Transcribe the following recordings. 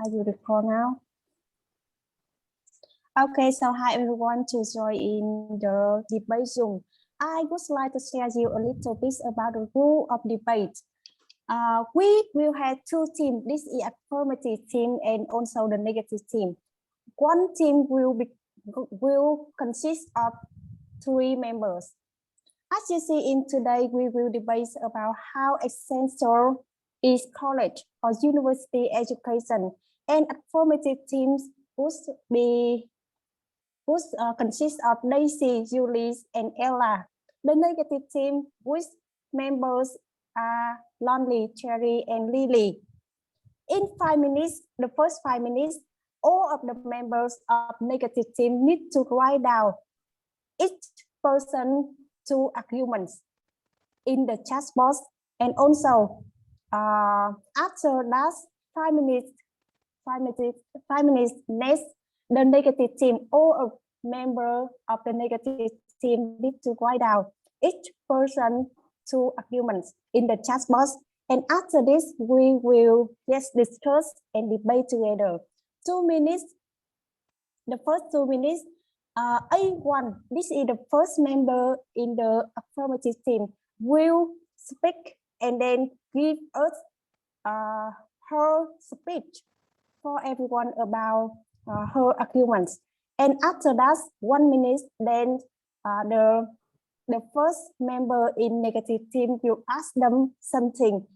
I will record now. Okay, so hi everyone to join in the debate Zoom. I would like to share you a little bit about the rule of debate. We will have two teams. This is affirmative team and also the negative team. One team will consist of 3 members. As you see in today, we will debate about how essential is college or university education, and affirmative teams would consist of Daisy, Julie, and Ella. The negative team, which members are Lonely, Cherry, and Lily. In 5 minutes, the first 5 minutes, all of the members of negative team need to write down each person 2 arguments in the chat box, and also after that 5 minutes next, the negative team, all of members of the negative team need to write down each person 2 arguments in the chat box, and after this we will just discuss and debate together. 2 minutes, the first 2 minutes, A1, this is the first member in the affirmative team, will speak and then give us her speech for everyone about her arguments. And after that, 1 minute, then the first member in negative team will ask them something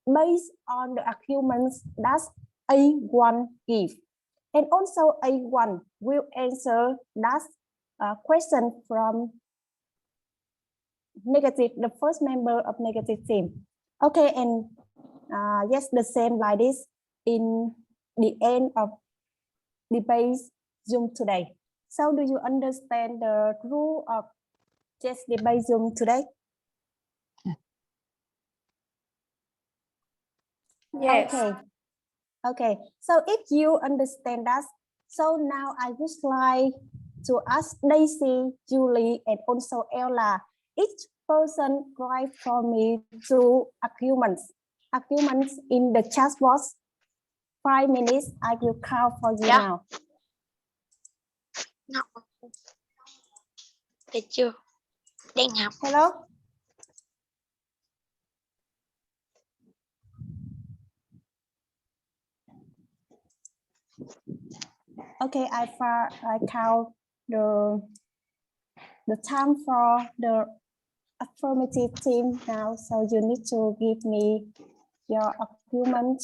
based on the arguments that A1 give. And also A1 will answer that question from negative, the first member of negative team. Okay, and yes, the same like this in the end of debate Zoom today. So do you understand the rule of just debate Zoom today? Yes. Okay. So if you understand that, so now I would like to ask Daisy, Julie, and also Ella. Each person write for me 2 arguments in the chat box. 5 minutes, I will count for you now. Được chưa? Đang học. Hello. Okay, I count the time for the affirmative team now. So you need to give me your argument.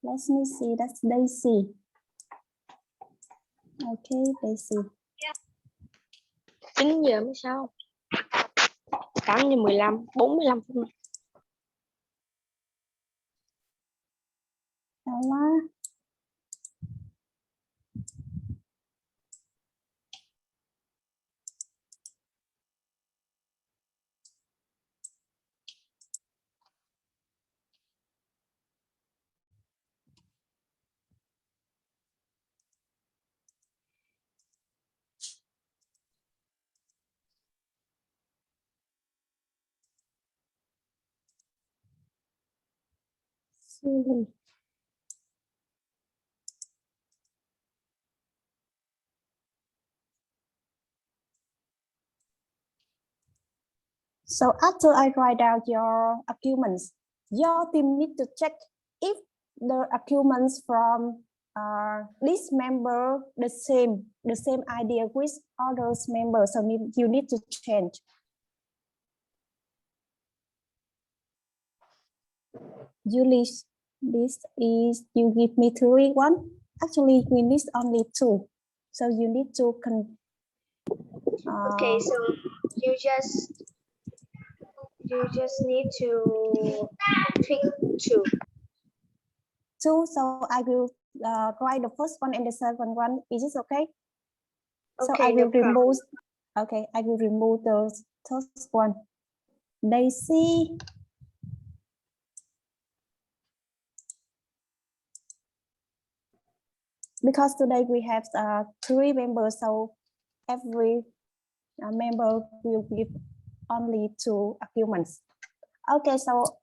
Let me see, that's Daisy. Okay, Daisy. 9 giờ mới sao? 8 giờ 15, 45 phút. Ella. Julie. So after I write down your arguments, your team need to check if the arguments from this member the same idea with others members. So you need to change. Julie, this is, you give me 3 1. Actually, we need only 2. So you need to Okay, so you just need to pick 2. 2. So I will write the first one and the second one. Is this okay? So Okay, I will no remove. Okay, I will remove the first one. Daisy. Because today we have 3 members, so every member will give only 2 arguments. Okay, so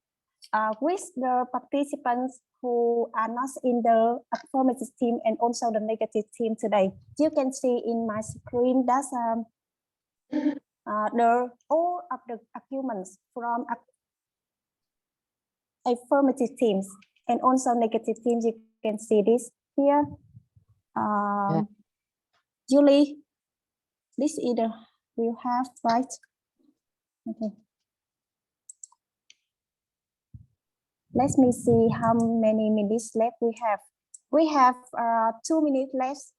with the participants who are not in the affirmative team and also the negative team today. You can see in my screen that all of the arguments from affirmative teams and also negative teams. You can see this here. Julie, this either will have, right? Okay. Let me see how many minutes left we have. We have 2 minutes left.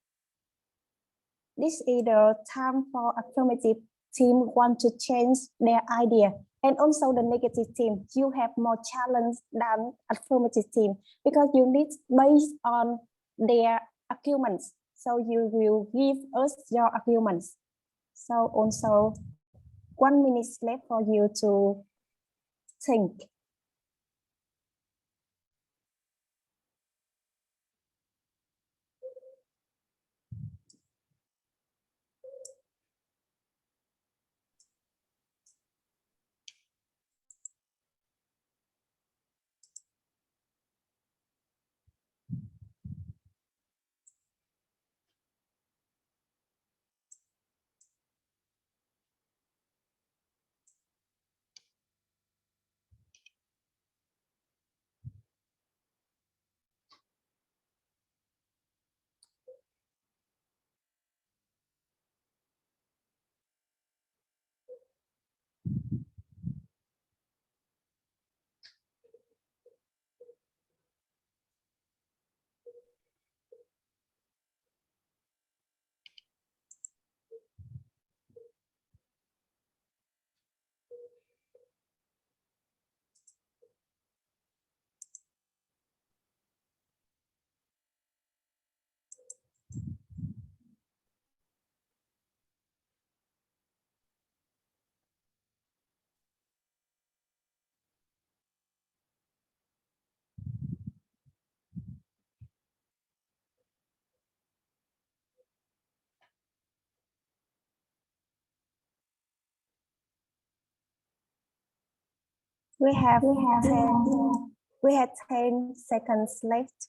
This is the time for affirmative team want to change their idea. And also the negative team, you have more challenge than affirmative team because you need based on their arguments. So you will give us your arguments. So also 1 minute left for you to think. We have 10 seconds left.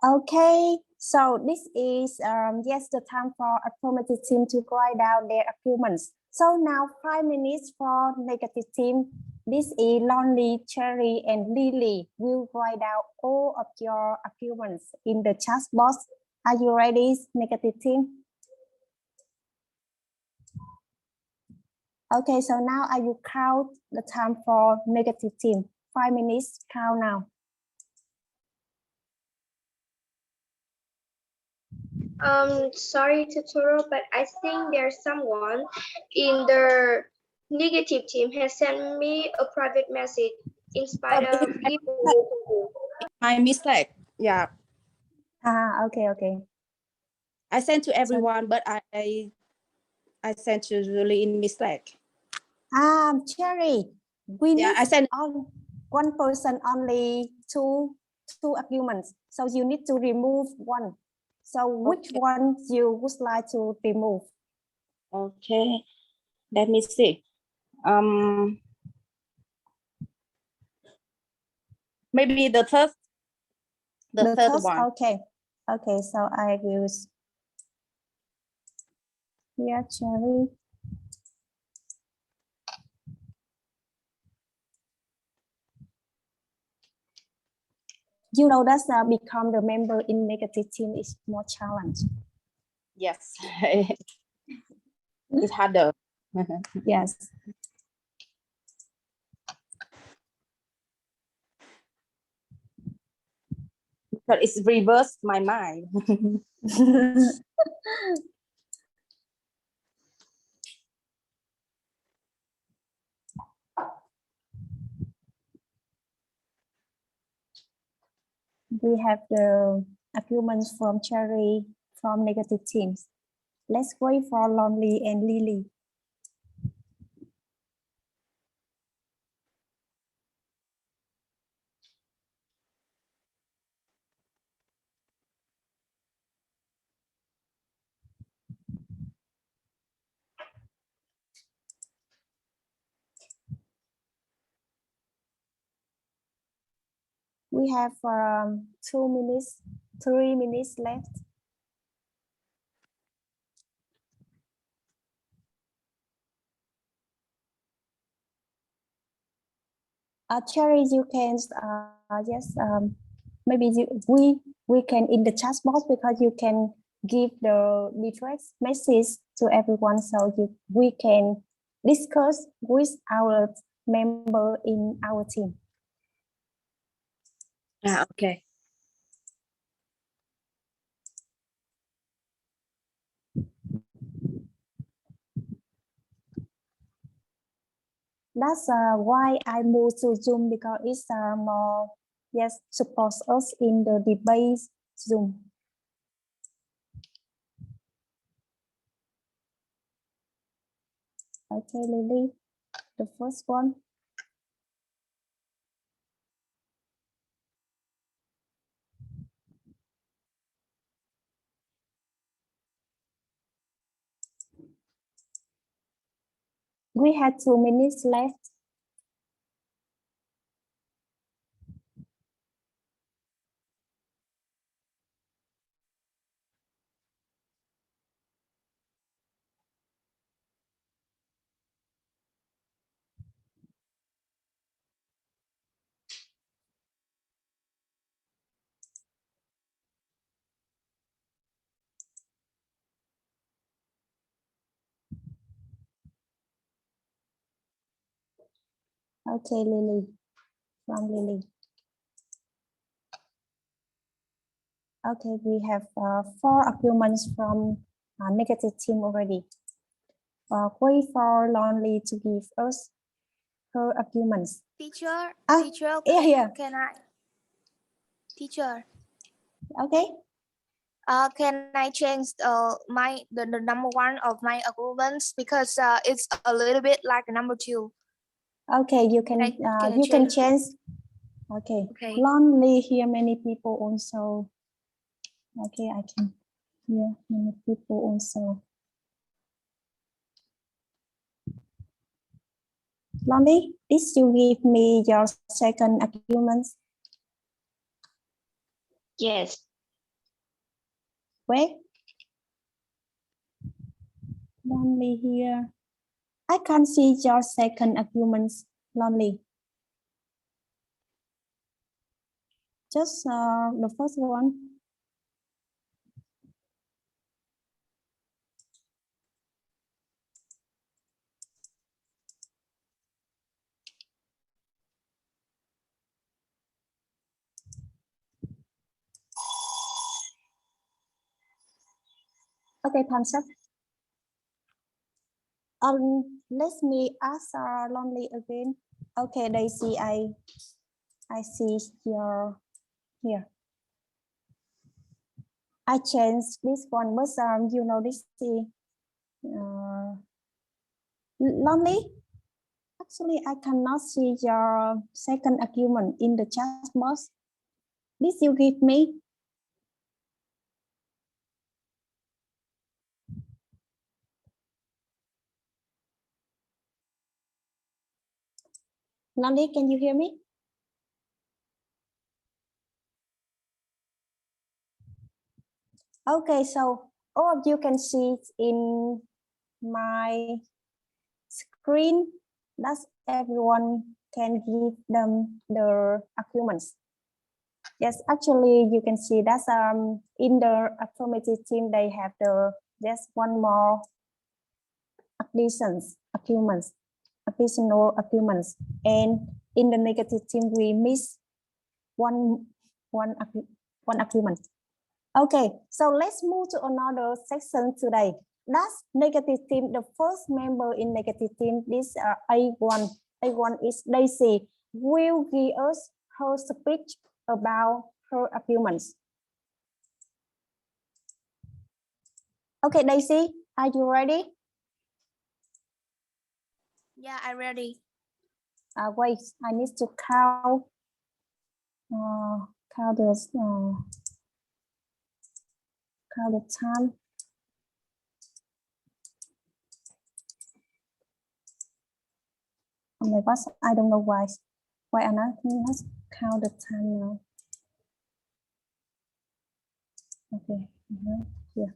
Okay, so this is yes, the time for affirmative team to write down their arguments. So now 5 minutes for negative team. This is Lonely, Cherry, and Lily will write down all of your arguments in the chat box. Are you ready, negative team? Okay, so now I will count the time for negative team. 5 minutes, count now. Sorry to interrupt, but I think there's someone in the negative team has sent me a private message in spite of giving My mistake. Yeah, Okay. I sent to everyone, but I sent to Julie in mistake. Cherry, we Yeah, need I sent on one person only two arguments. So you need to remove one. So which Okay. one you would like to remove? Okay, let me see. Maybe the third one. Okay, so I will here, Cherry. You know that become the member in negative team is more challenge. Yes, it's harder. Yes. But it's reversed my mind. We have the arguments from Cherry from negative teams. Let's wait for Lonely and Lily. we have 2 minutes, 3 minutes left. Cherry, you can yes, maybe we can in the chat box, because you can give the direct message to everyone, so we can discuss with our member in our team. Okay. That's why I moved to Zoom, because it's more, yes, supports us in the debate Zoom. Okay, Lily, the first one. We had 2 minutes left. Okay, Lily, from Lily. Okay, we have 4 arguments from negative team already. Wait for Lonely to give us her arguments. Teacher, Yeah. can I? Teacher, Okay. can I change the number one of my arguments, because it's a little bit like number two. Okay, you can you can change. Okay. Okay. Lonely hear many people also. Okay, I can hear many people also. Lonely, did you give me your second argument? Yes. Where? Lonely here. I can't see your second arguments, Lonely. Just the first one. Okay, thumbs up. Let me ask Lonely again. Okay, Daisy, I see your here. I changed this one, but you know this. Lonely. Actually, I cannot see your second argument in the chat box. Did you give me? Lonely, can you hear me? Okay, so all of you can see in my screen that everyone can give them their arguments. Yes, actually you can see that in the affirmative team they have the just one more additional arguments, and in the negative team we miss one argument. Okay, so let's move to another section today. That's negative team. The first member in negative team, this A1. A1 is Daisy. Will give us her speech about her arguments. Okay, Daisy, are you ready? Yeah, I'm ready. Wait, I need to count. Count the time. Oh my gosh, I don't know why I'm not count the time now. Okay. Yeah.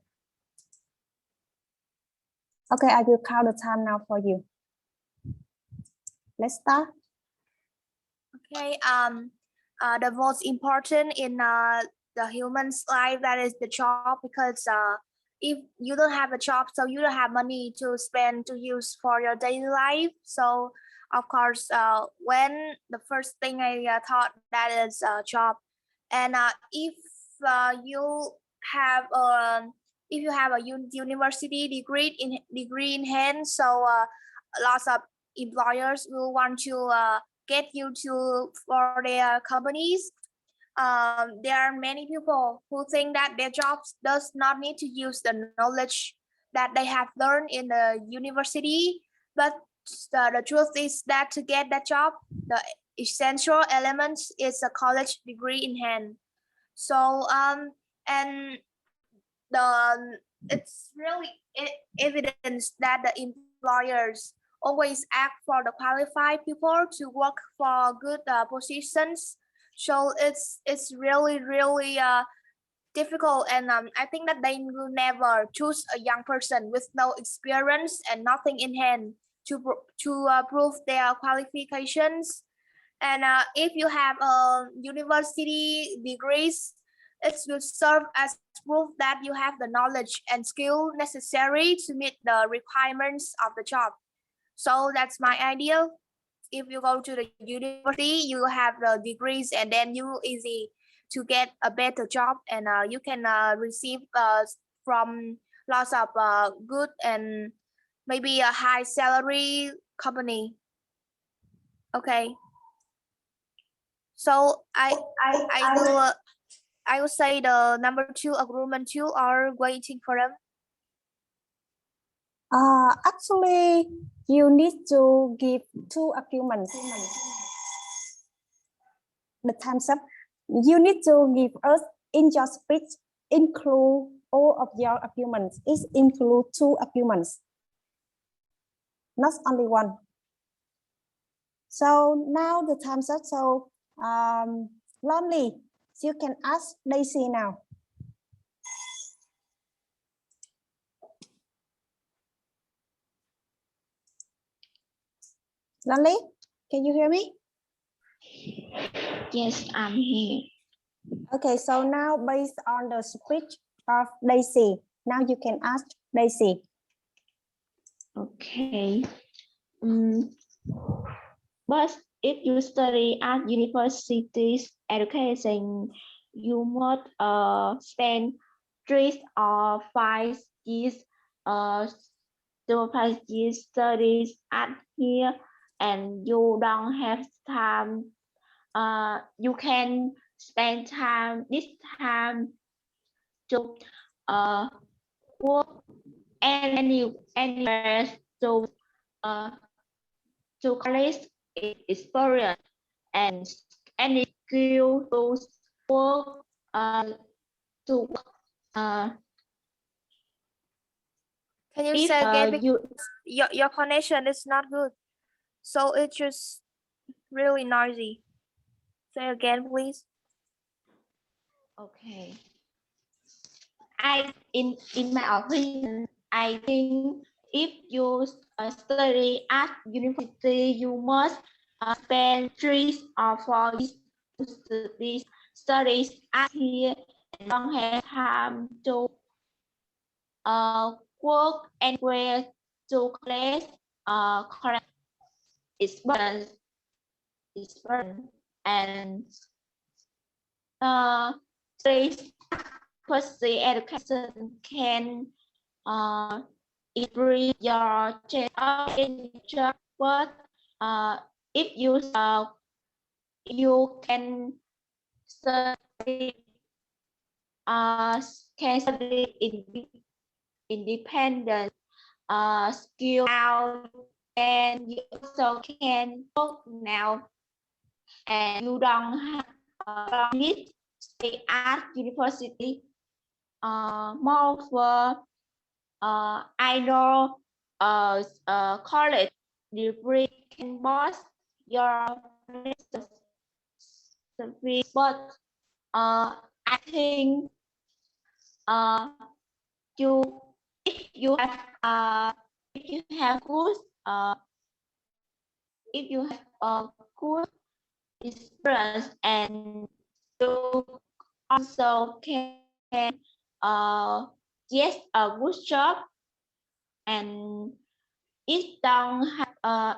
Okay, I will count the time now for you. Let's start. Okay. The most important in the human's life, that is the job, because if you don't have a job, so you don't have money to spend to use for your daily life. So of course, when the first thing I thought, that is a job. And if you have a university degree in hand, so lots of employers will want to get you to for their companies. There are many people who think that their jobs does not need to use the knowledge that they have learned in the university, but the truth is that to get that job, the essential elements is a college degree in hand. So and it's really evidence that the employers always ask for the qualified people to work for good positions. So it's really difficult, and I think that they will never choose a young person with no experience and nothing in hand to prove their qualifications. And if you have university degrees, it will serve as proof that you have the knowledge and skill necessary to meet the requirements of the job. So that's my idea. If you go to the university, you have the degrees, and then you easy to get a better job, and you can receive from lots of good and maybe a high salary company. Okay. So I will say the number 2 agreement 2 are waiting for them. Actually, you need to give 2 arguments. The time's up. You need to give us in your speech include all of your arguments. It include 2 arguments, not only one. So now the time's up. So Lonely, you can ask Daisy now. Lonely, can you hear me? Yes, I'm here. Okay, so now based on the speech of Daisy, now you can ask Daisy. Okay. But if you study at universities education, you must spend 3 or 5 years to 5 years studies at here, and you don't have time. You can spend this time to work anywhere to college experience and any skill to work to Can you if say again? you Your connection is not good, so it's just really noisy. Say again, please. okay. In my opinion, I think if you study at university, you must spend 3 or 4 years to studies at here and don't have time to work anywhere to collect correct experience and studies the education can improve your chance of getting a job, but if you can study can study independent skill out, and you also can work now, and you don't need to stay at university. Moreover, I know college degree can boost your service, but I think you if you have good if you have a good experience and you also can get a good job and it don't have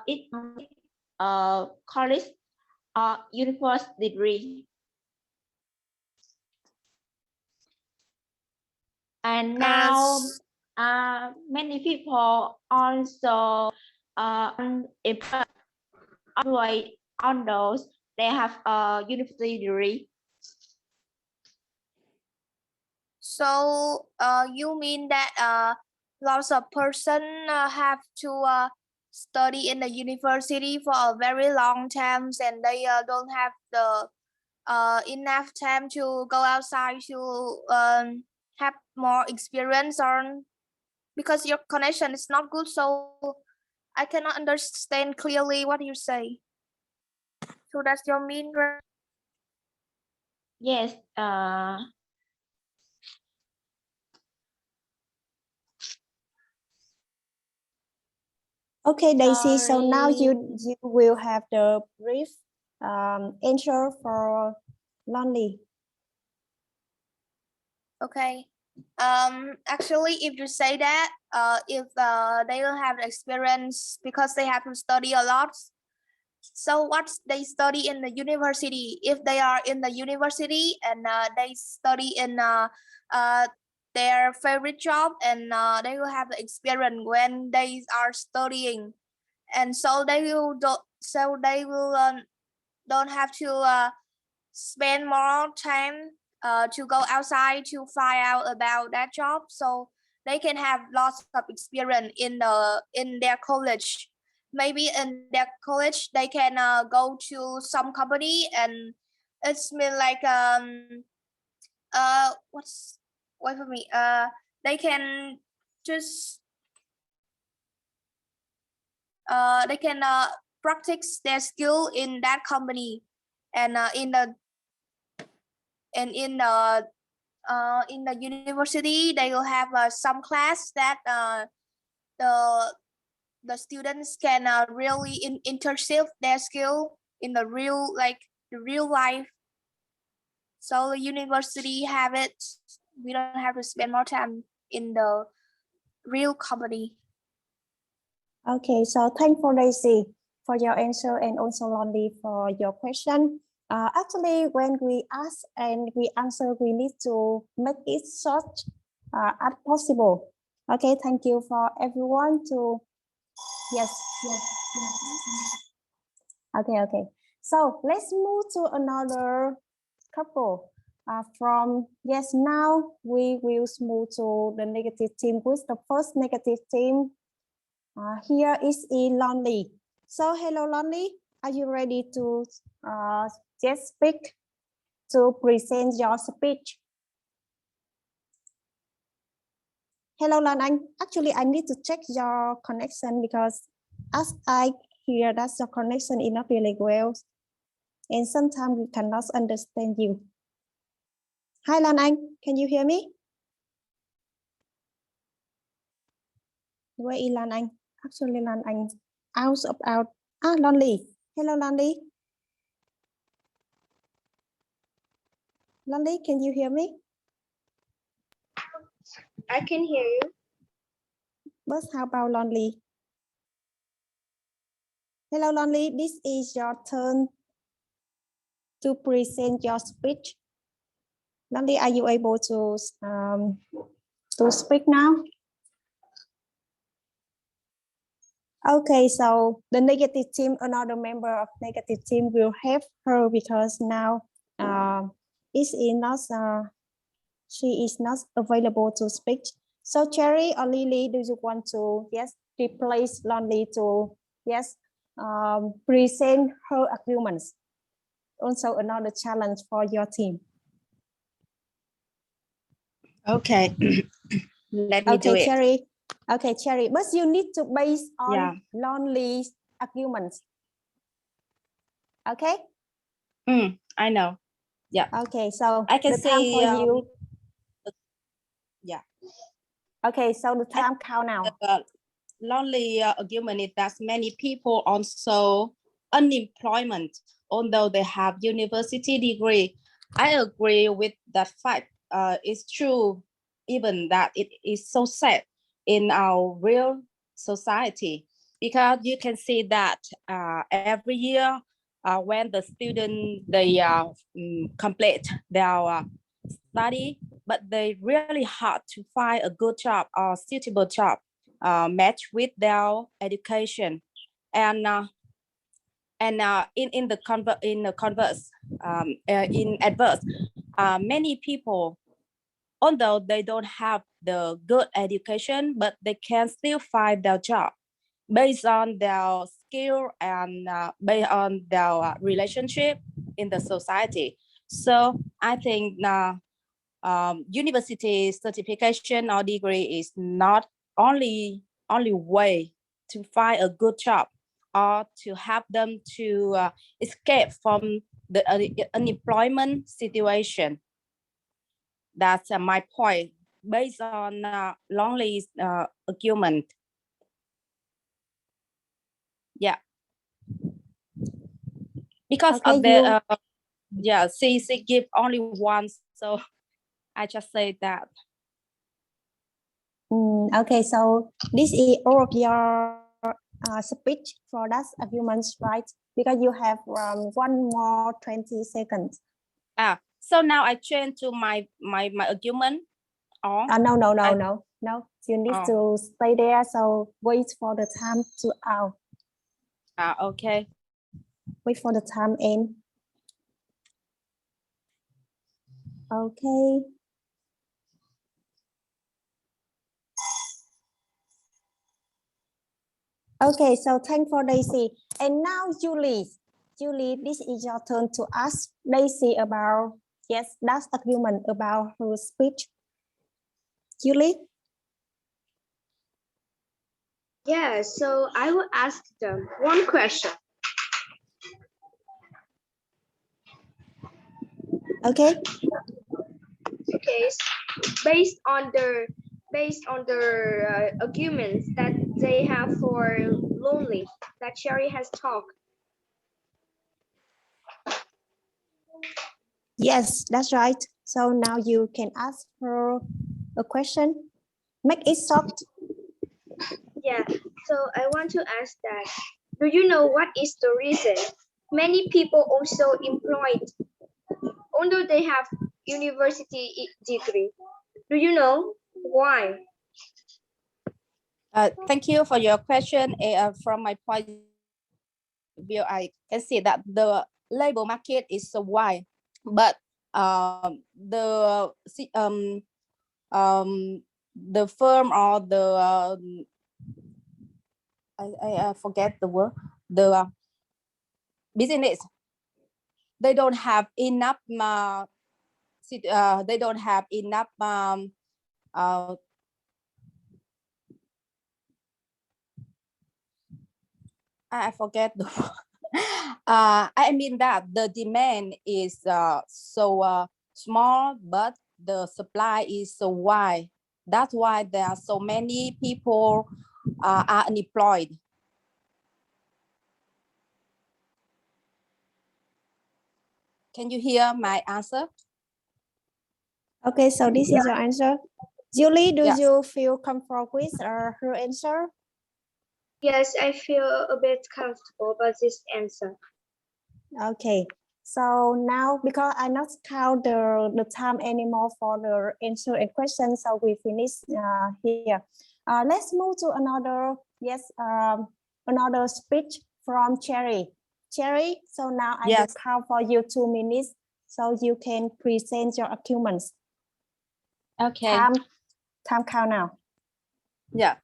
college or university degree. And now many people also unemployed on those they have a university degree. So you mean that lots of person have to study in the university for a very long time and they don't have the enough time to go outside to have more experience on because your connection is not good, so I cannot understand clearly what you say. So that's your mean, right? Yes. Okay, Daisy. So now Sorry. you will have the brief answer for Lonely. Okay. Actually, if you say that, if they will have the experience because they have to study a lot. So what they study in the university? If they are in the university and they study in their favorite job and they will have the experience when they are studying, and so they will don't have to spend more time to go outside to find out about that job, so they can have lots of experience in their college. Maybe in their college they can go to some company and it's mean like what's wait for me they can just they can practice their skill in that company and in the university they will have some class that the students can really internship their skill in the real life, so the university have it, we don't have to spend more time in the real company. Okay, so thank for Daisy for your answer and also Lonely for your question. Actually, when we ask and we answer, we need to make it short as possible. Okay, thank you for everyone to yes. Okay. So let's move to another couple. From yes, now we will move to the negative team with the first negative team. Here is Lonely. So hello Lonely, are you ready to just speak to present your speech? Hello Lan Anh. Actually, I need to check your connection because as I hear that your connection is not really well, and sometimes we cannot understand you. Hi Lan Anh, can you hear me? Where is Lan Anh? Actually, Lan Anh out. Lonely. Hello Lonely. Lonely, can you hear me? I can hear you. But how about Lonely? Hello Lonely, this is your turn to present your speech. Lonely, are you able to speak now? Okay, so the negative team, another member of negative team will help her because now she is not available to speak. So Cherry or Lily, do you want to replace Lonely to present her arguments? Also another challenge for your team. Okay. Let me do it. Cherry. Okay, Cherry, but you need to base on Lonely arguments. Okay? I know. Yeah. Okay, so I can the time say for you. Okay, so the time count now. The lonely argument is that many people also unemployment, although they have university degree. I agree with that fact. It's true, even that it is so sad in our real society, because you can see that every year when the student they complete their study, but they really hard to find a good job or suitable job match with their education. And in the converse, in adverse, many people, although they don't have the good education, but they can still find their job based on their skill and based on their relationship in the society. So I think university certification or degree is not only way to find a good job or to help them to escape from the unemployment situation. That's my point based on lonely argument. Yeah, because Okay, of the yeah, she give only one, so I just say that. Okay, so this is all of your speech for that arguments, right? Because you have one more 20 seconds. So now I change to my argument. Or No, no, no, I- no, no. You need to stay there. So wait for the time to out. okay. Wait for the time end. Okay. Okay, so thank for Daisy. And now Julie. Julie, this is your turn to ask Daisy about, yes, that's argument about her speech. Julie? Yeah, so I will ask them one question. Okay. Okay, based on the arguments that they have for lonely that Sherry has talked. Yes, that's right. So now you can ask her a question. Make it short. Yeah, so I want to ask that, do you know what is the reason many people also employed, although they have university degree? Do you know why? Thank you for your question. From my point of view, I can see that the labor market is so wide, but the firm or the I forget the word, the business, they don't have enough they don't have enough I forget the word. I mean that the demand is so small, but the supply is so wide. That's why there are so many people are unemployed. Can you hear my answer? Okay, so this is your answer. Julie, do Yes. you feel comfortable with her answer? Yes, I feel a bit comfortable about this answer. Okay, so now because I not count the time anymore for the answer and question, so we finish here. Let's move to another, yes, another speech from Cherry. Cherry, so now I will count for you 2 minutes, so you can present your arguments. Okay. Time count now. Yeah.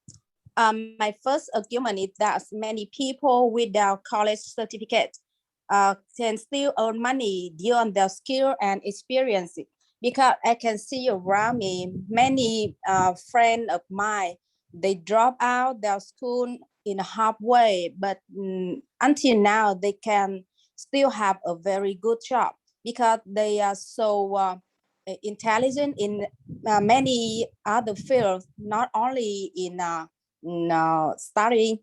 My first argument is that many people without college certificate can still earn money due on their skill and experience. Because I can see around me many friends of mine, they drop out their school in halfway, but until now they can still have a very good job because they are so intelligent in many other fields, not only in studying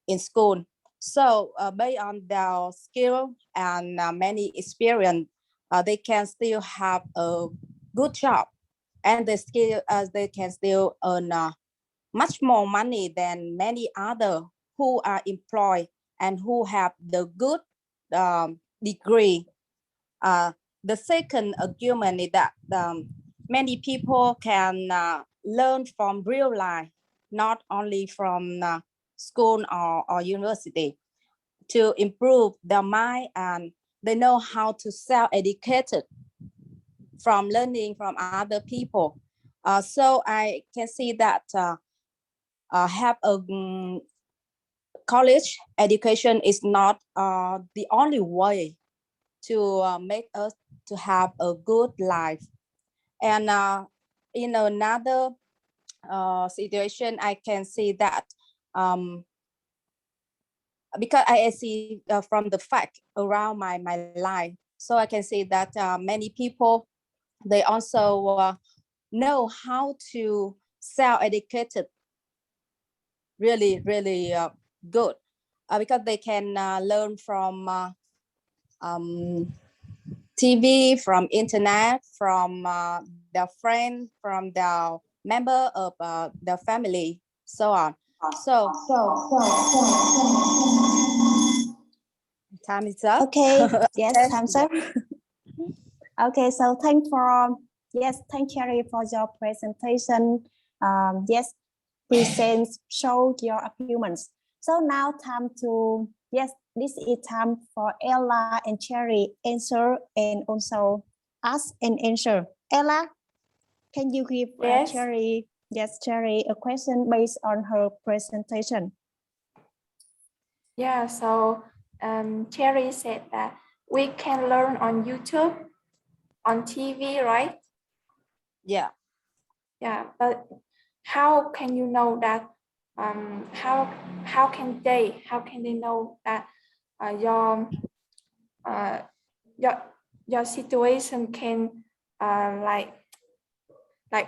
in school. So based on their skill and many experience, they can still have a good job, and they can still earn much more money than many other who are employed and who have the good degree. The second argument is that many people can learn from real life, not only from school or university, to improve their mind, and they know how to self-educate from learning from other people. So I can see that have a college education is not the only way to make us to have a good life. And in another situation, I can see that because I see from the fact around my life, so I can see that many people, they also know how to self-educate really good, because they can learn from TV, from internet, from their friend, from their member of the family, so on. So time is up. Okay, yes, time's up. Okay, so thank Cherry for your presentation. Yes, present, show your arguments. So now time to, yes, this is time for Ella and Cherry answer and also ask and answer. Ella, can you give Yes. Cherry a question based on her presentation? Yeah, so Cherry said that we can learn on YouTube, on TV, right? Yeah. Yeah, but how can you know that? How can they know that uh, your situation can like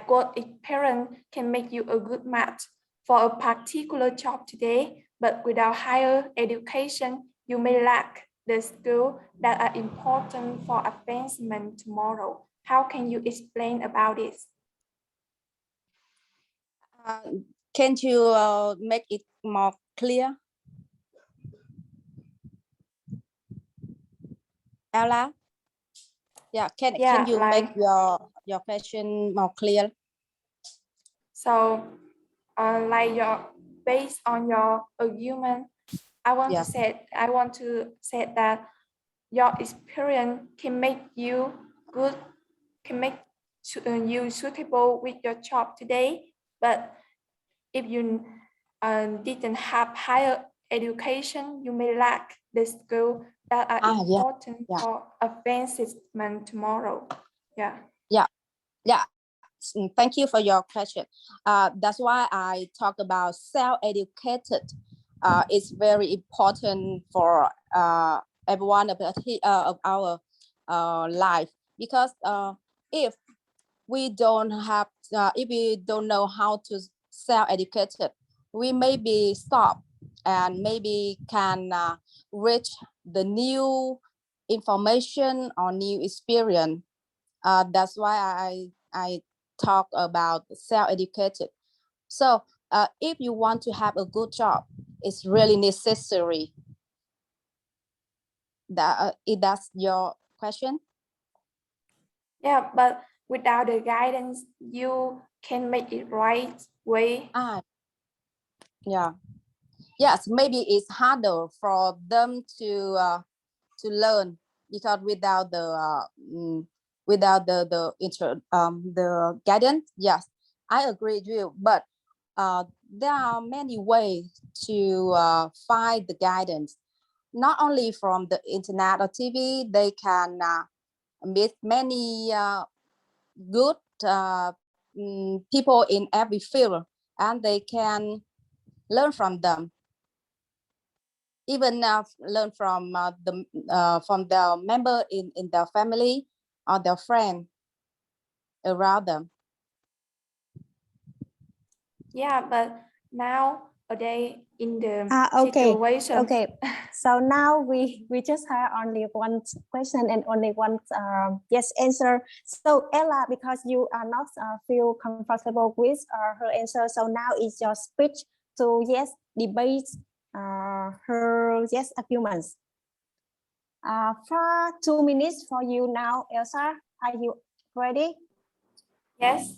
what if parent can make you a good match for a particular job today, but without higher education, you may lack the skills that are important for advancement tomorrow. How can you explain about this? Can you make it more clear, Ella? Yeah, can you make your question more clear? So, based on your argument, I want to say that your experience can make you good, can make you suitable with your job today. But if you didn't have higher education, you may lack the skills that are important for advancement tomorrow. Yeah. Thank you for your question. That's why I talk about self-educated. It's very important for everyone of our life, because if we don't have, if we don't know how to self-educate, we may be stopped and maybe can reach the new information or new experience. That's why I talk about self-educated. So if you want to have a good job, it's really necessary. That's your question? Yeah, but without the guidance, you can make it right way. Yeah. Yes, maybe it's harder for them to learn, because without the guidance. Yes, I agree with you. But there are many ways to find the guidance. Not only from the internet or TV, they can meet many good people in every field, and they can learn from them. Even learn from the member in their family or their friend. around them. Yeah, but nowadays in the Okay. situation, Okay. So now we just have only one question and only one yes answer. So Ella, because you are not feel comfortable with her answer, so now is your speech to yes debate her yes arguments. For 2 minutes for you now, Elsa. Are you ready? yes.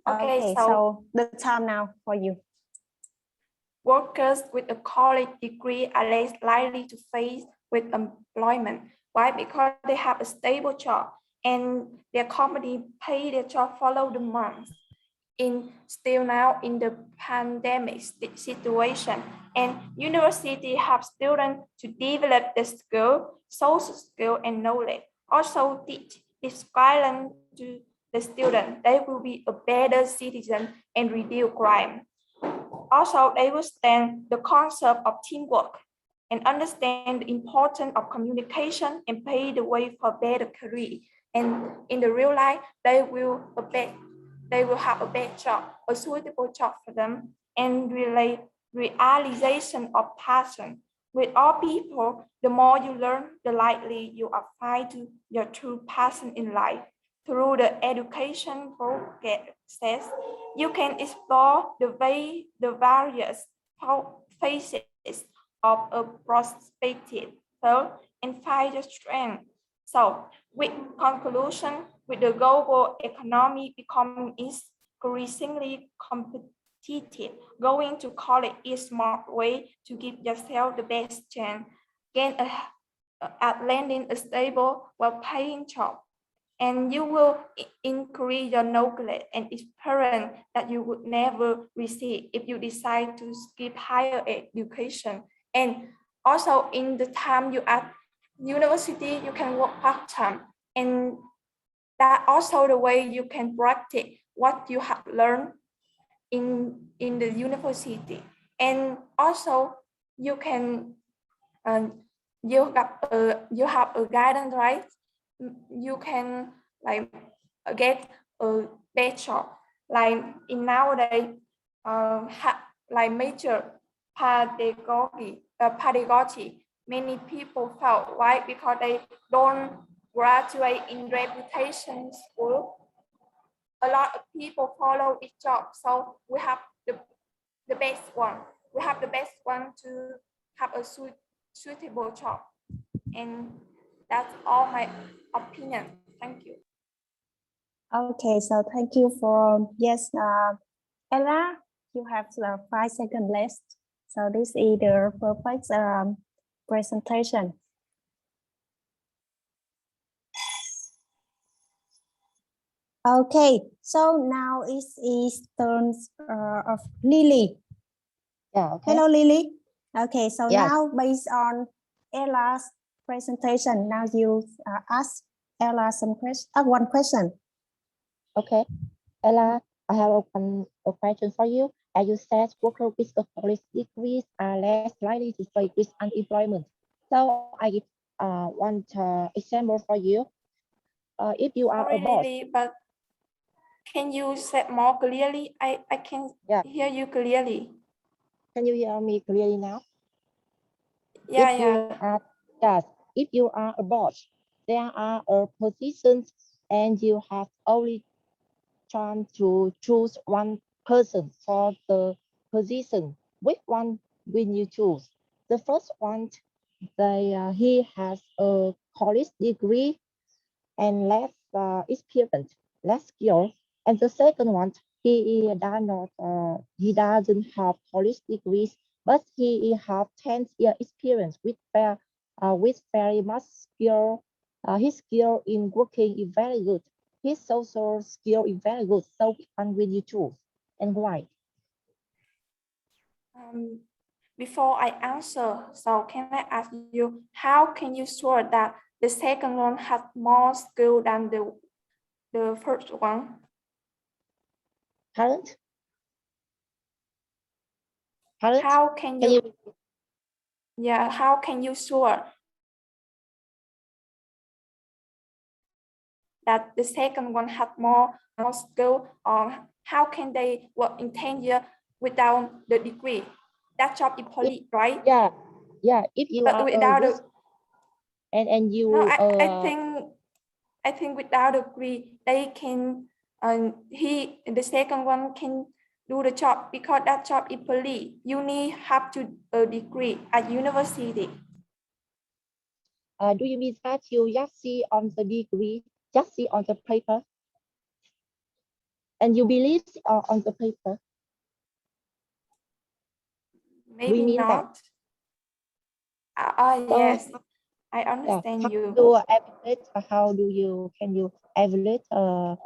Okay, Okay. so So the time now for you. workers with a college degree are less likely to face with employment. Why? Because they have a stable job and their company pay their job follow the month. Still now in the pandemic situation, and university help students to develop the skill, social skill and knowledge. Also teach this guideline to the student, they will be a better citizen and reduce crime. Also, they will understand the concept of teamwork and understand the importance of communication and pave the way for better career. And in the real life, they will have a better job, a suitable job for them, and realization of passion. With all people, the more you learn, the likely you are find to your true passion in life. Through the education process, you can explore the various phases of a prospective third and find your strength. So, with conclusion, with the global economy becoming increasingly competitive, going to college is a smart way to give yourself the best chance, gain at landing a stable, well-paying job, and you will increase your knowledge and experience that you would never receive if you decide to skip higher education. And also in the time you at university, you can work part-time, and that also the way you can practice what you have learned in the university. And also you can you have a guidance, right? You can like get a better job. Like in nowadays, like major pedagogy, many people fail. Why? Because they don't graduate in reputation school. A lot of people follow each job, so we have the best one. We have the best one to have a suitable job. And that's all my opinion. Thank you. Okay, so thank you for yes, Ella. You have 5 seconds left. So this is the perfect presentation. Okay, so now it is turns of Lily. Yeah, okay. Hello, Lily. Okay, so Yes. now based on Ella's presentation, now you ask Ella one question. Okay. Ella, I have a question for you. As you said, workers with a college degrees are less likely to face with unemployment. So I give one example for you. If you are Sorry, a boss, Lily, but can you say more clearly? I can hear you clearly. can you hear me clearly now? Yeah, if you are yes, if you are a boss, there are positions and you have only chance to choose one person for the position. Which one will you choose? The first one, he has a college degree and less experience, less skill. And the second one, he doesn't have college degrees, but he have 10 year experience with very much skill. His skill in working is very good. His social skill is very good. So which one will you choose and why? Before I answer, so can I ask you, how can you sure that the second one has more skill than the first one? Talent? How can you, yeah, how can you sure? that the second one have more skill, or how can they work in 10 years without the degree? That job is police, right? Yeah, if you But are without good the, and you no, I think without the degree, they can, the second one can do the job, because that job is police. You need have to a degree at university. do you mean that you just see on the degree, just see on the paper, and you believe on the paper? Maybe mean that. not. So, Yes, I yeah, understand how you. do evaluate? How do you can you evaluate a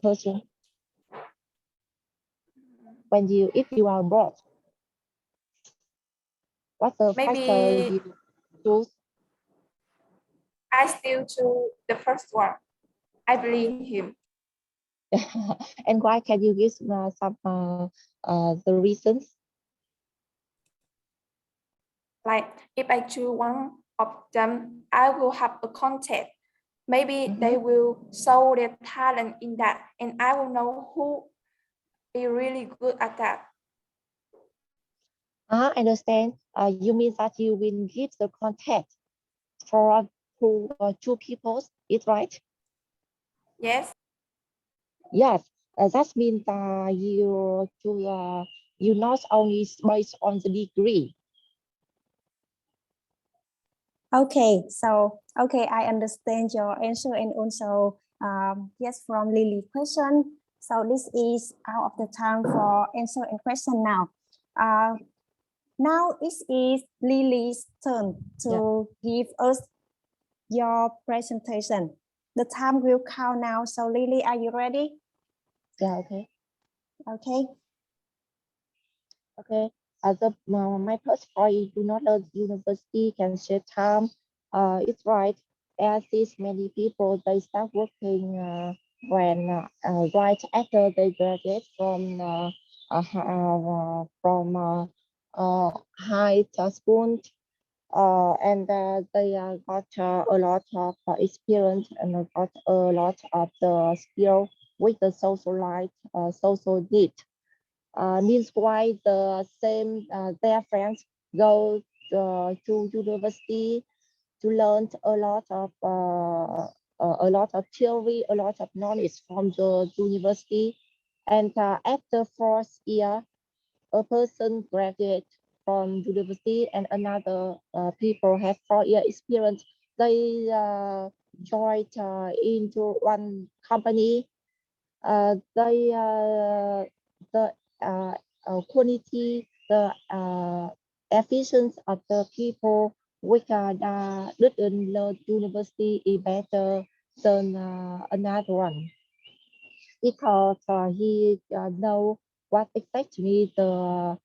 person when you if you are bored? What's the factor Maybe you choose? I still choose the first one. I believe him. And why can you give some the reasons? Like if I choose one of them, I will have a contact. Maybe they will show their talent in that, and I will know who is really good at that. I understand. You mean that you will give the contact for two people, is right? Yes, Yes, that means you not only based on the degree. Okay, so okay, I understand your answer, and also yes, from Lily question. So this is out of the time for answer and question now. Now it is Lily's turn to give us your presentation. The time will count now. So Lily, are you ready? Yeah, okay. Okay. Okay. My first point, do not learn university can save time. It's right. As is many people, they start working when right after they graduate from high school, and they got a lot of experience and got a lot of the skill with the social life, social need. Means why the same their friends go to university to learn a lot of theory, a lot of knowledge from the university, and after fourth year, a person graduate from university and another people have 4 year experience. They join into one company. The quality, the efficiency of the people which didn't learn university is better than another one, because he know what exactly the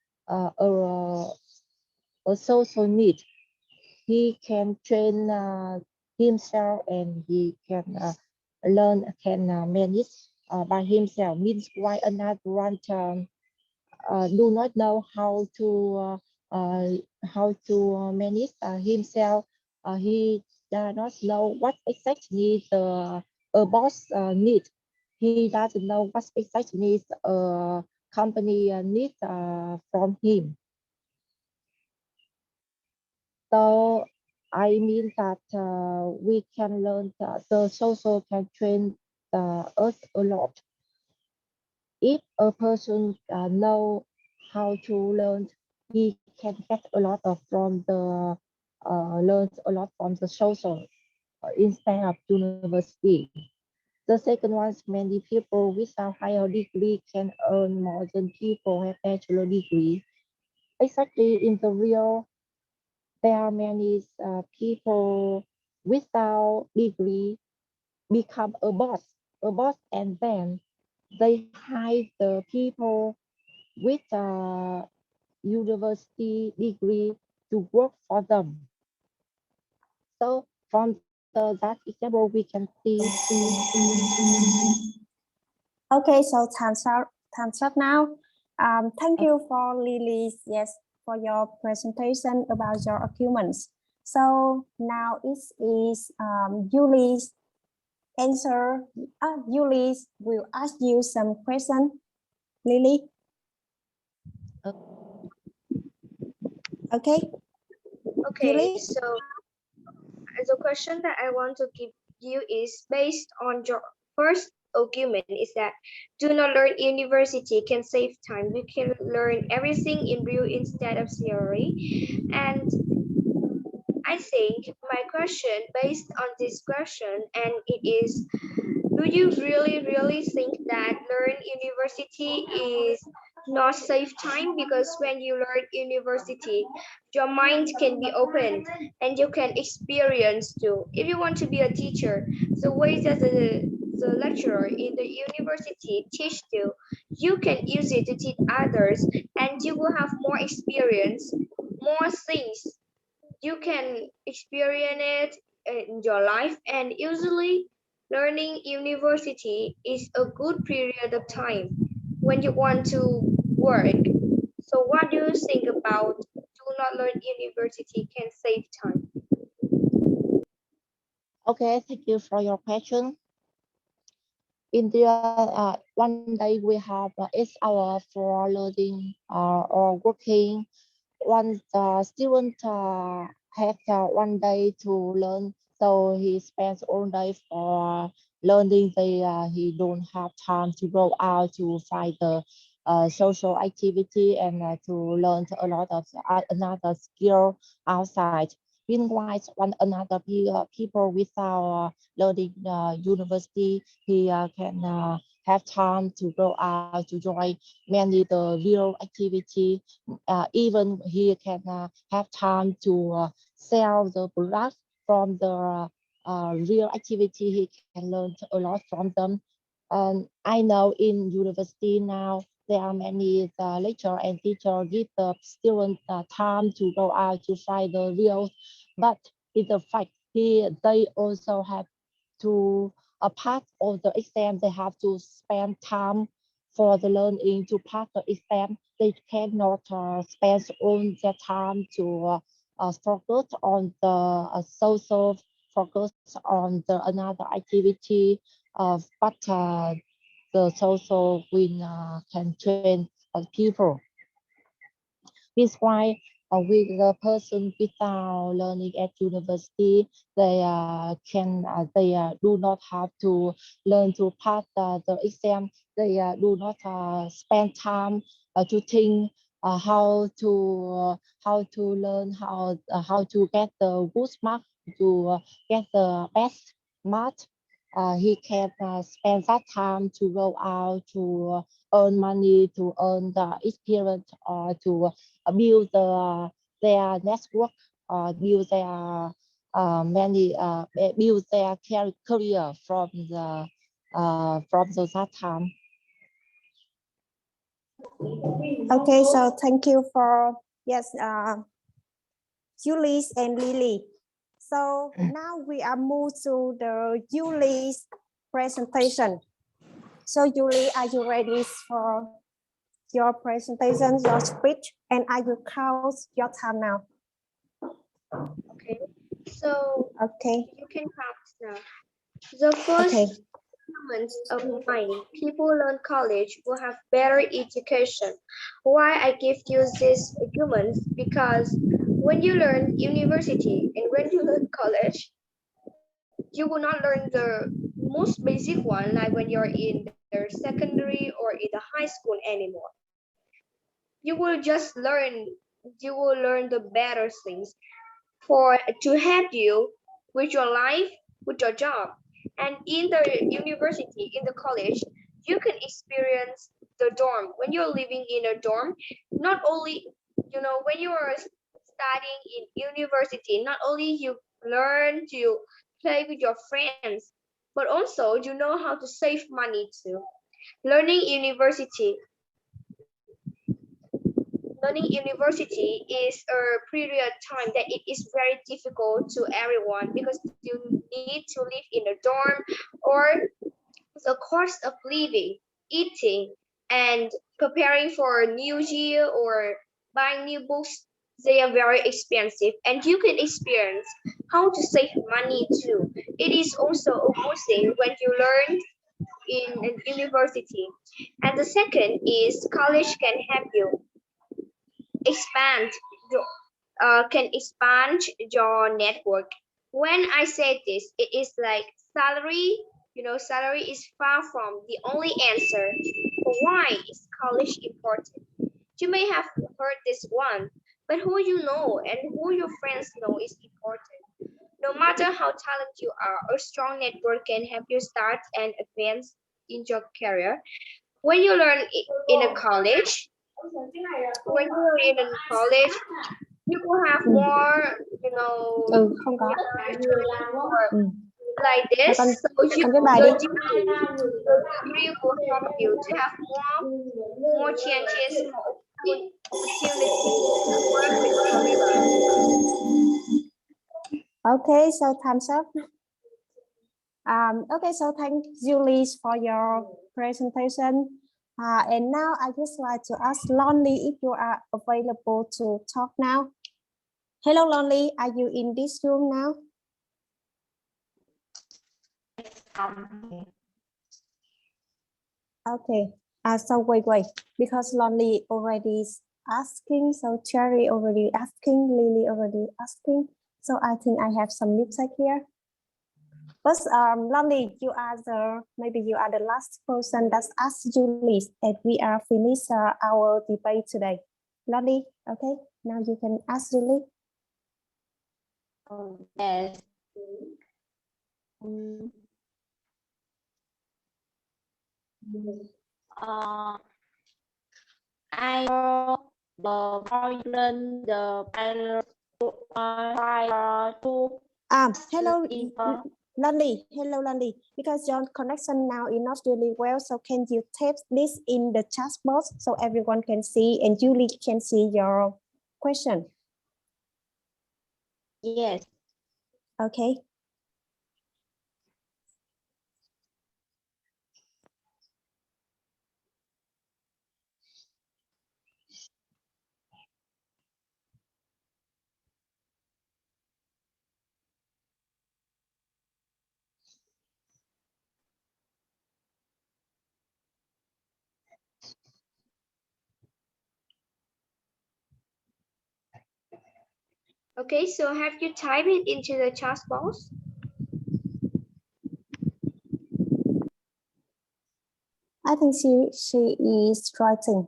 social need. He can train himself, and he can can manage by himself. Means why another one do not know how to manage himself. He does not know what exactly the boss needs. He doesn't know what exactly a company needs from him. So I mean that we can learn the social can train us a lot. If a person know how to learn, he can get a lot of from the learn a lot from the social instead of university. The second one is many people without higher degree can earn more than people have bachelor degree. Exactly in the real, there are many people without degree become a boss, and then they hire the people with a university degree to work for them. So from that example, we can see. Okay, so time's up now. Thank you for Lily's, yes, for your presentation about your arguments. So now it is Julie's answer. Julie will ask you some question. Lily. Okay. Okay, Julie? so the question that I want to give you is based on your first argument is that do not learn university can save time. You can learn everything in real instead of theory. And I think my question based on this question, and it is, do you really think that learn university is not save time? Because when you learn university, your mind can be opened and you can experience too. If you want to be a teacher, the way that the lecturer in the university teach you can use it to teach others, and you will have more experience, more things you can experience it in your life. And usually learning university is a good period of time when you want to work. So what do you think about do not learn university can save time? Okay, thank you for your question. In one day we have 8 hours for learning or working. One student have 1 day to learn, so he spends all day for learning. He don't have time to go out to find the social activity and to learn a lot of another skill outside. Meanwhile, one another people without learning university, he can have time to go out to join many the real activity. Even he can have time to sell the product from the real activity. He can learn a lot from them. I know in university now there are many lecturer and teacher give the student time to go out to find the real, but in the fact they also have to a part of the exam they have to spend time for the learning to pass the exam. They cannot spend all their time to focus on the social, focus on the another activity. But the social will can train people. This why with the person without learning at university, they do not have to learn to pass the exam. They do not spend time to think how to learn how to get the good mark to get the best mark. He can spend that time to go out to earn money, to earn the experience, or to build their network, build their build their career from that time. Okay, so thank you for yes, Julie and Lily. So now we are moved to the Julie's presentation. So Julie, are you ready for your presentation, your speech? And I will count your time now. Okay, so Okay. you can count now. The first Okay. moments of mine, people learn college will have better education. Why I give you these arguments? Because when you learn university and when you learn college, you will not learn the most basic one, like when you're in the secondary or in the high school anymore. You will just learn, you will learn the better things for to help you with your life, with your job. And in the university, in the college, you can experience the dorm. When you're living in a dorm, not only, when you are studying in university, not only you learn to play with your friends, but also you know how to save money too. Learning university Learning university is a period time that it is very difficult to everyone because you need to live in a dorm, or the cost of living, eating, and preparing for a new year or buying new books They are very expensive, and you can experience how to save money too. It is also a good thing when you learn in an university. And the second is college can help you expand your can expand your network. When I say this, it is like salary. Salary is far from the only answer. Why is college important? You may have heard this one, but who you know and who your friends know is important. No matter how talented you are, a strong network can help you start and advance in your career. When you learn in a college, you will have more, Không có. like this. Con- So you, con viết bài đi. the degree will help you to have more chances, more opportunities to work with career. Okay, so time's up. Okay, so thank you, Liz, for your presentation. And now I just like to ask Lonely if you are available to talk now. Hello, Lonely, are you in this room now? Okay, so wait, because Lonely already is asking, so Cherry already asking, Lily already asking. So I think I have some mistake here. But Lonely, maybe you are the last person that's asked Julie, and we are finished our debate today. Lonely, okay, now you can ask Julie. Yes. I know the violin, the pilot, to Hello, Lonely. Hello, Lonely. Because your connection now is not really well, so can you type this in the chat box so everyone can see and Julie can see your question? Yes. Okay. Okay, so have you typed it into the chat box? I think she is writing.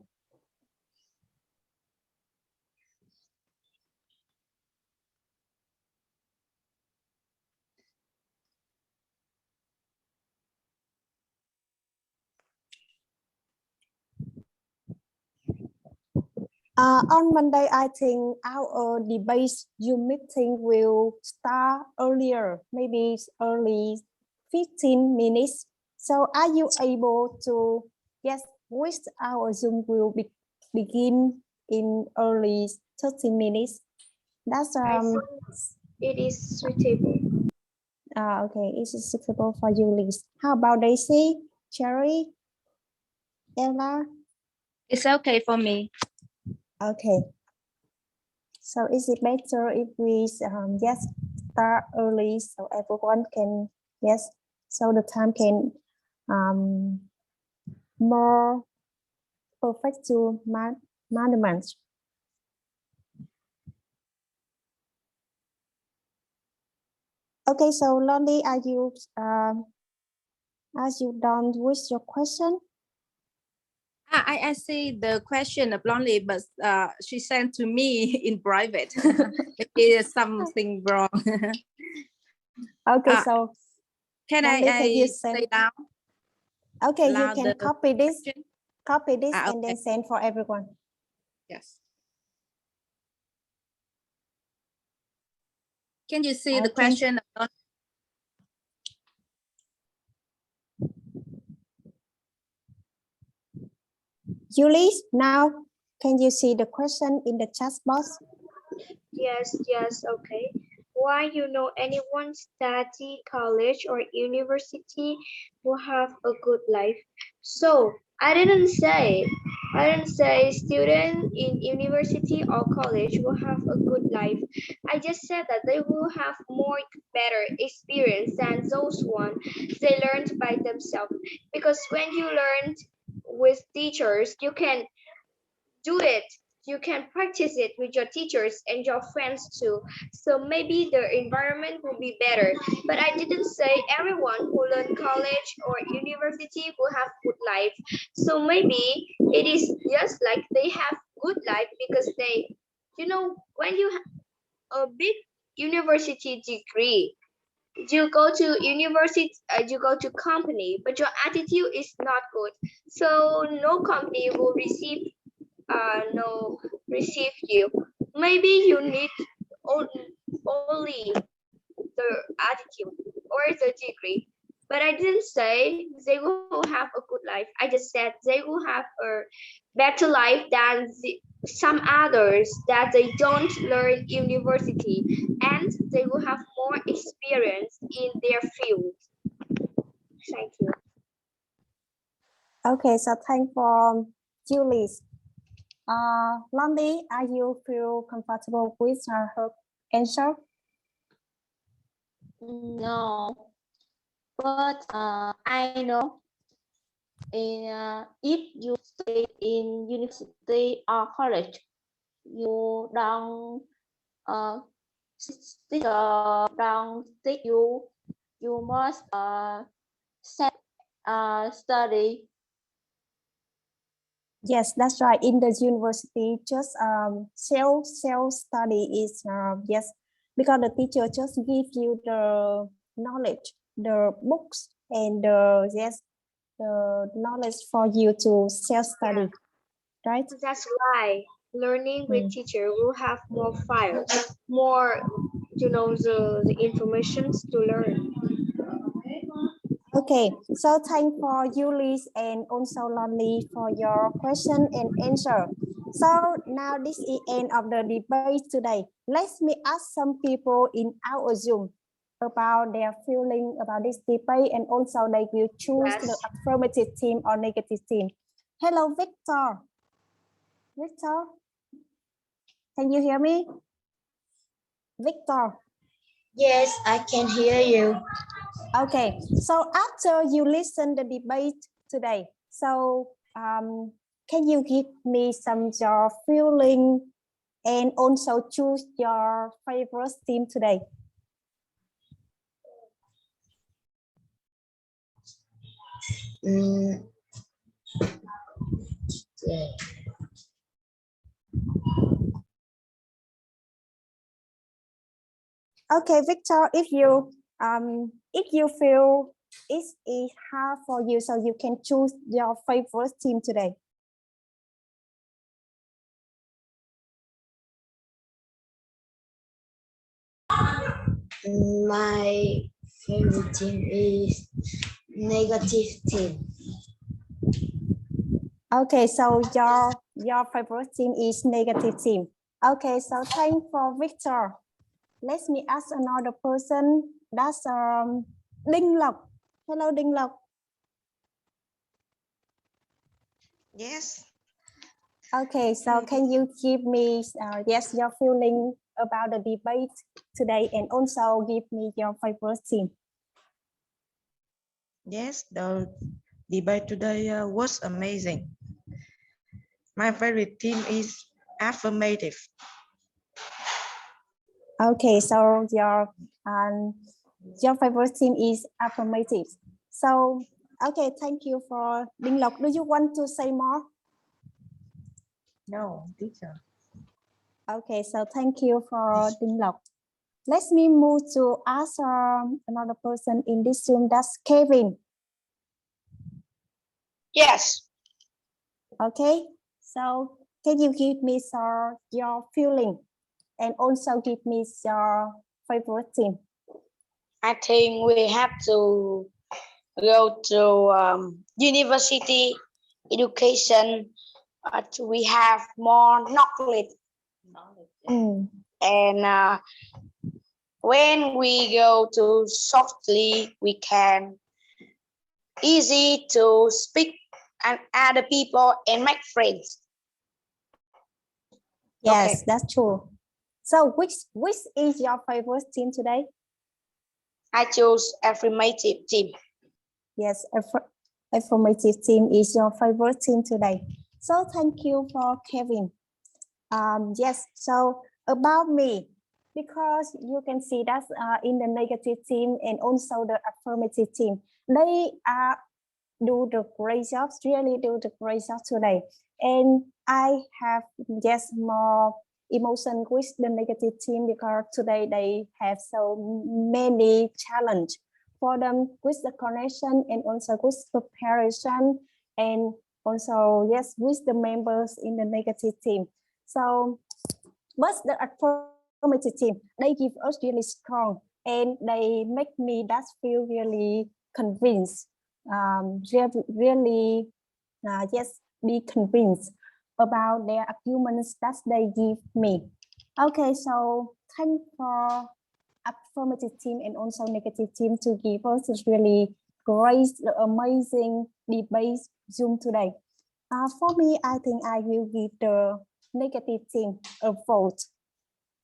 On Monday, I think our debate Zoom meeting will start earlier, maybe early 15 minutes. So are you able to guess which our Zoom will begin in early 30 minutes? That's I think it is suitable. okay, it is suitable for you, Liz. How about Daisy, Cherry, Ella? It's okay for me. Okay. So is it better if we just start early so everyone can so the time can more perfect to management. Okay, so Lonely, are you done with your question? I see the question of Lonely, but she sent to me in private. Maybe there's something wrong. Okay, so can Lonely, I can you say now? Okay, you can copy this, okay. and then send for everyone. Yes. Can you see the question? Julie, now can you see the question in the chat box? Yes, okay. Why anyone study college or university will have a good life? So I didn't say I didn't say students in university or college will have a good life. I just said that they will have more better experience than those ones they learned by themselves. Because when you learn with teachers, you can do it. You can practice it with your teachers and your friends too. So maybe the environment will be better. But I didn't say everyone who learn college or university will have good life. So maybe it is just like they have good life because they, when you have a big university degree, you go to university, you go to company, but your attitude is not good. So no company will no receive you. Maybe you need only the attitude or the degree. But I didn't say they will have a good life. I just said they will have a better life than some others that they don't learn university and they will have more experience in their field. Thank you. Okay, so thank for Julie. Lonnie, are you feel comfortable with her answer? No, but I know if you stay in university or college, you don't don't think you must set study. Yes, that's right. In the university, just self study is yes, because the teacher just give you the knowledge, the books, and yes, the knowledge for you to self study, right? That's why learning with teacher will have more files, more, the informations to learn. Okay, so thank for Yulis and also Lonely for your question and answer. So now this is end of the debate today. Let me ask some people in our Zoom about their feeling about this debate and also they will choose Yes. the affirmative team or negative team. Hello, Victor. Victor, can you hear me? Victor. Yes, I can hear you. Okay, so after you listen the debate today, so can you give me some your feeling and also choose your favorite team today? Yeah. Okay, Victor, if you feel it is hard for you, so you can choose your favorite team today. My favorite team is negative team. Okay, so your favorite team is negative team. Okay, so thank for Victor. Let me ask another person. That's Đinh Lộc. Hello, Đinh Lộc. Yes. Okay, so can you give me yes your feeling about the debate today and also give me your favorite team? Yes, the debate today was amazing. My favorite team is affirmative. Okay, so your favorite team is affirmative. So okay, thank you for Đinh Lộc. Do you want to say more? No, teacher. Okay, so thank you for Đinh Lộc. Let me move to ask another person in this Zoom. That's Kevin. Yes. Okay, so can you give me your feeling and also give me your favorite team? I think we have to go to university education. We have more knowledge. And when we go to softly, we can easy to speak and other people and make friends. Yes, Okay. that's true. So which is your favorite team today? I choose affirmative team. Yes, affirmative team is your favorite team today. So thank you for Kevin. Yes, so about me, because you can see that in the negative team and also the affirmative team, they do the great jobs, really do the great job today. And I have just more emotion with the negative team because today they have so many challenge for them with the connection and also with preparation and also yes with the members in the negative team. So but the affirmative team, they give us really strong and they make me that feel really convinced, really yes, be convinced about their arguments that they give me. Okay, so thank for affirmative team and also negative team to give us this really great, amazing debate Zoom today. For me, I think I will give the negative team a vote.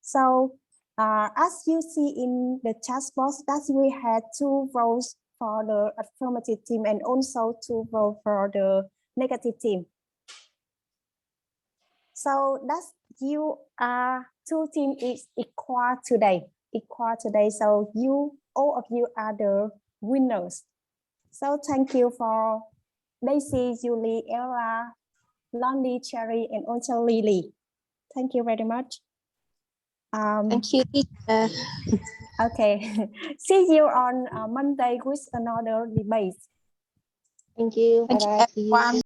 So as you see in the chat box, that we had 2 votes for the affirmative team and also 2 votes for the negative team. So that's you are 2 team is equal today. So you all of you are the winners. So thank you for Daisy, Julie, Ella, Lonely, Cherry, and also Lily. Thank you very much. Thank you, teacher. Okay, see you on Monday with another debate. Thank you. Thank you, Bye bye. See you. everyone.